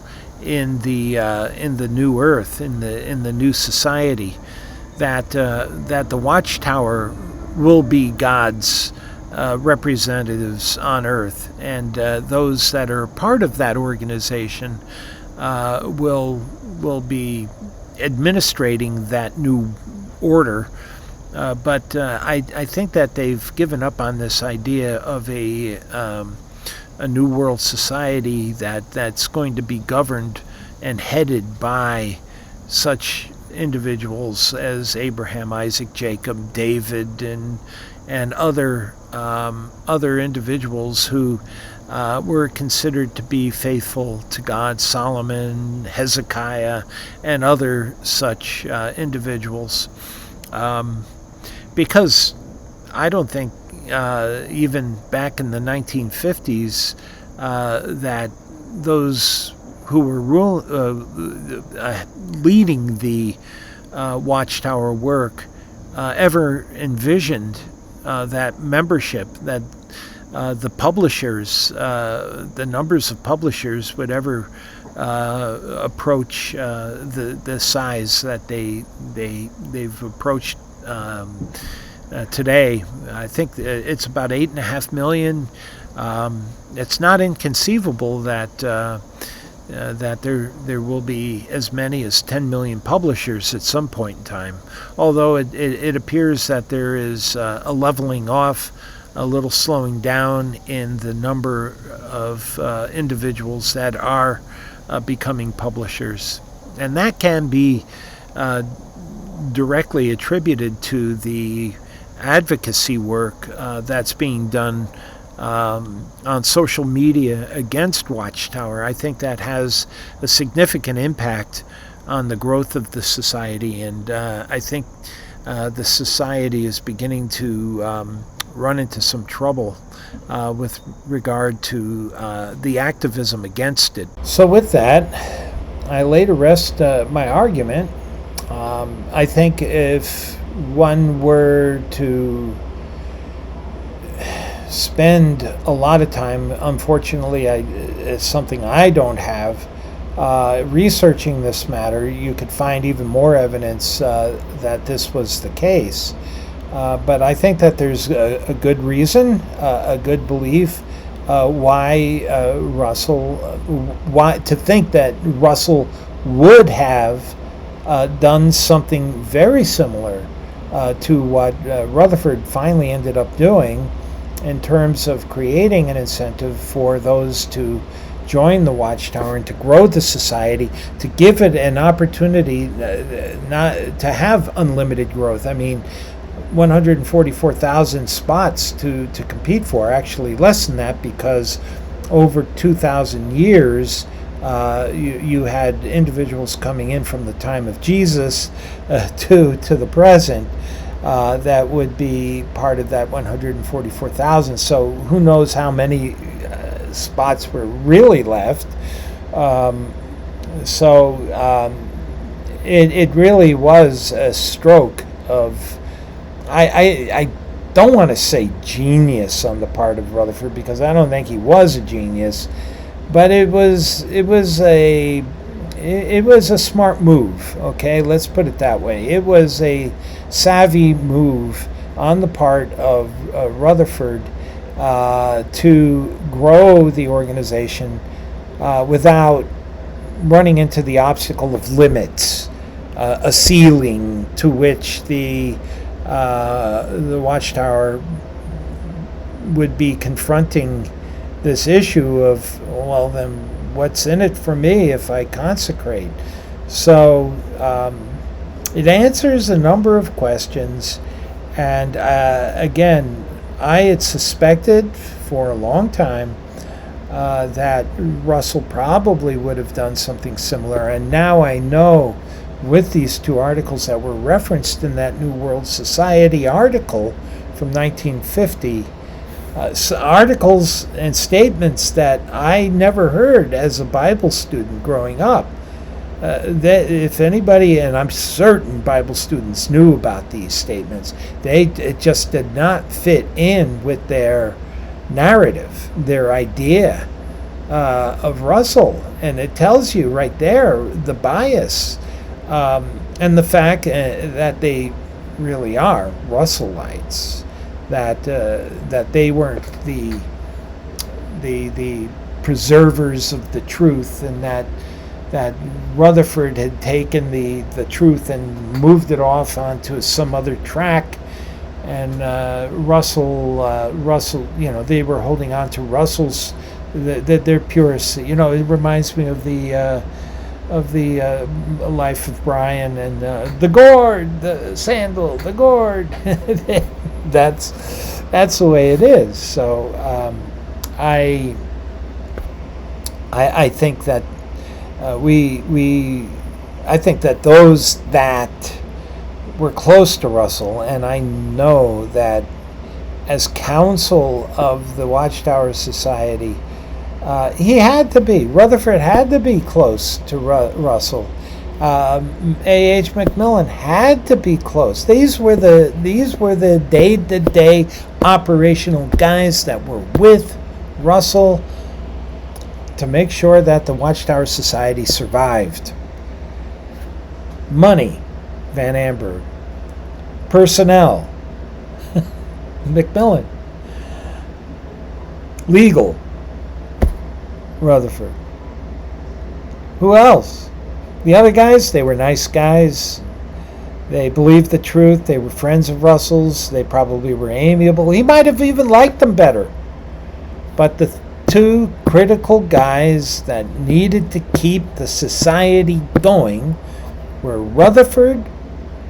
in the new earth, in the new society, that the Watchtower will be God's representatives on earth, and those that are part of that organization will be administrating that new order. But I think that they've given up on this idea of a new world society that's going to be governed and headed by such individuals as Abraham, Isaac, Jacob, David, and other individuals who were considered to be faithful to God, Solomon, Hezekiah, and other such individuals. Because I don't think even back in the 1950s that those who were leading the Watchtower work ever envisioned that membership, that the publishers, the numbers of publishers would ever approach the size that they've approached today. I think it's about 8.5 million. It's not inconceivable that there will be as many as 10 million publishers at some point in time. Although it appears that there is a leveling off, a little slowing down in the number of individuals that are becoming publishers, and that can be directly attributed to the advocacy work that's being done on social media against Watchtower. I think that has a significant impact on the growth of the society, and I think the society is beginning to run into some trouble with regard to the activism against it. So with that, I lay to rest my argument. I think if one were to spend a lot of time, unfortunately it's something I don't have, researching this matter, you could find even more evidence that this was the case. But I think that there's a good reason, a good belief why to think that Russell would have done something very similar to what Rutherford finally ended up doing, in terms of creating an incentive for those to join the Watchtower and to grow the society, to give it an opportunity not to have unlimited growth. I mean, 144,000 spots to compete for, actually less than that, because over 2,000 years you had individuals coming in from the time of Jesus to the present that would be part of that 144,000. So who knows how many spots were really left. It really was a stroke of, I don't want to say genius on the part of Rutherford, because I don't think he was a genius, but it was a smart move. Okay, let's put it that way. It was a savvy move on the part of Rutherford to grow the organization without running into the obstacle of limits. a ceiling to which the Watchtower would be confronting this issue of, well, then what's in it for me if I consecrate? So it answers a number of questions, and again, I had suspected for a long time that Russell probably would have done something similar, and now I know with these two articles that were referenced in that New World Society article from 1950, articles and statements that I never heard as a Bible student growing up. That if anybody, and I'm certain Bible students knew about these statements, it just did not fit in with their narrative, their idea of Russell. And it tells you right there the bias and the fact that they really are Russellites, that they weren't the preservers of the truth, and that Rutherford had taken the truth and moved it off onto some other track, and Russell, they were holding on to Russell's, their purest. It reminds me of the Life of Brian and the gourd, the sandal, the gourd. That's the way it is. So I think that I think that those that were close to Russell, and I know that as counsel of the Watchtower Society, Rutherford had to be close to Russell. A.H. Macmillan had to be close. These were the day-to-day operational guys that were with Russell to make sure that the Watchtower Society survived. Money, Van Amberg. Personnel, Macmillan. Legal, Rutherford. Who else? The other guys, they were nice guys. They believed the truth. They were friends of Russell's. They probably were amiable. He might have even liked them better. But the two critical guys that needed to keep the society going were Rutherford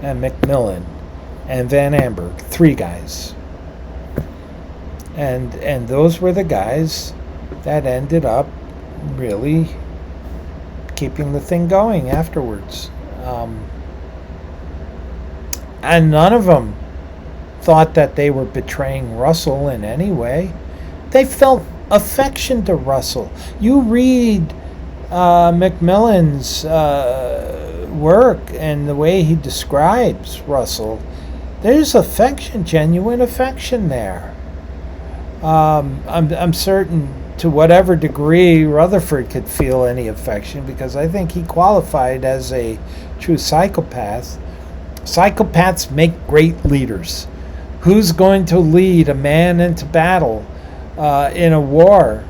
and Macmillan and Van Amberg. Three guys. And those were the guys that ended up really keeping the thing going afterwards. And none of them thought that they were betraying Russell in any way. They felt affection to Russell. You read Macmillan's work and the way he describes Russell, there's affection, genuine affection there. I'm certain to whatever degree Rutherford could feel any affection, because I think he qualified as a true psychopath. Psychopaths make great leaders. Who's going to lead a man into battle in a war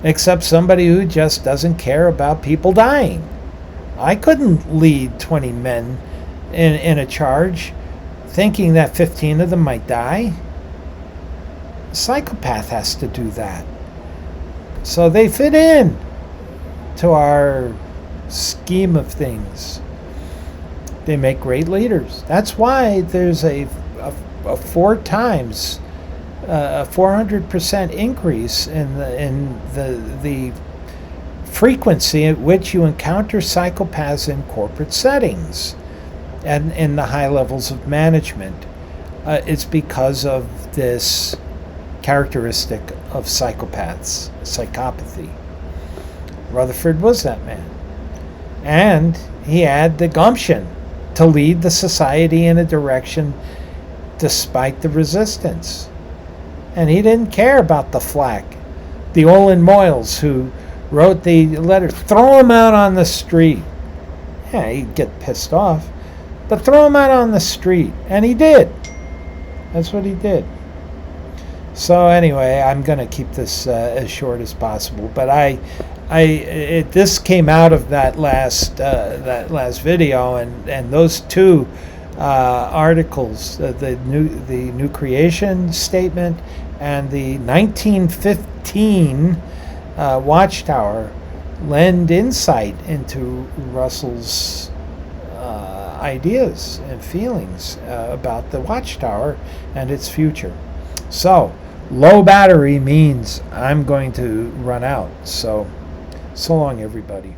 except somebody who just doesn't care about people dying? I couldn't lead 20 men in a charge thinking that 15 of them might die. A psychopath has to do that. So they fit in to our scheme of things. They make great leaders. That's why there's a 400% increase in the frequency at which you encounter psychopaths in corporate settings and in the high levels of management. It's because of this characteristic of psychopaths, psychopathy. Rutherford was that man. And he had the gumption to lead the society in a direction despite the resistance. And he didn't care about the flack. The Olin Moyles, who wrote the letter, throw him out on the street. Yeah, he'd get pissed off, but throw him out on the street. And he did. That's what he did. So anyway, I'm going to keep this as short as possible, but I this came out of that last video, and those two articles, the new creation statement and the 1915 Watchtower, lend insight into Russell's ideas and feelings about the Watchtower and its future. So, low battery means I'm going to run out. So long, everybody.